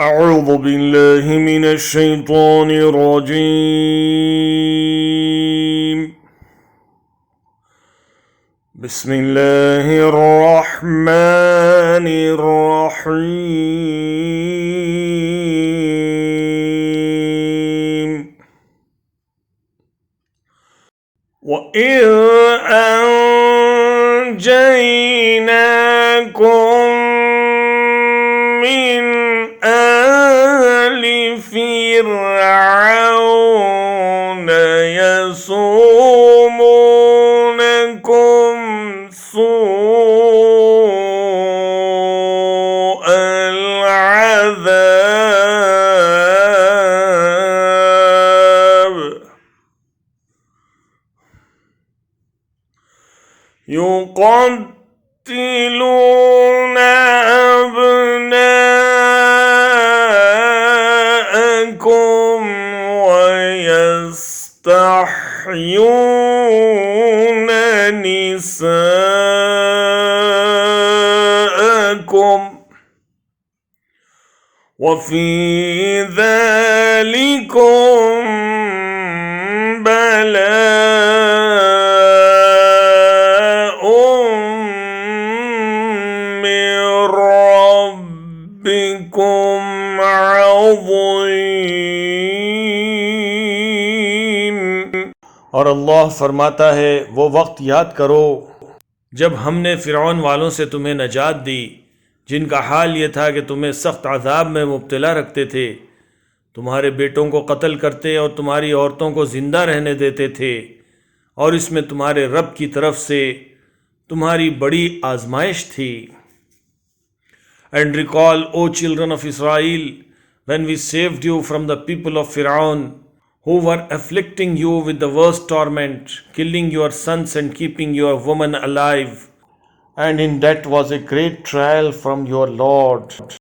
أعوذ بالله من الشيطان الرجيم. بسم الله الرحمن الرحيم. وإذ أنجيناكم من آل فرعون يسومونكم سوء العذاب يقتلون أبناءكم ويستحيون نساءكم وفي ذلكم بلاء من ربكم عظيم. और अल्लाह फरमाता है, वो वक्त याद करो जब हमने फ़िरौन वालों से तुम्हें नजात दी, जिनका हाल ये था कि तुम्हें सख्त अजाब में मुब्तला रखते थे, तुम्हारे बेटों को कत्ल करते और तुम्हारी औरतों को ज़िंदा रहने देते थे, और इसमें तुम्हारे रब की तरफ से तुम्हारी बड़ी आजमाइश थी. And recall, O children of Israel, when we saved you from the people of Pharaoh, who were afflicting you with the worst torment, killing your sons and keeping your women alive. And in that was a great trial from your Lord.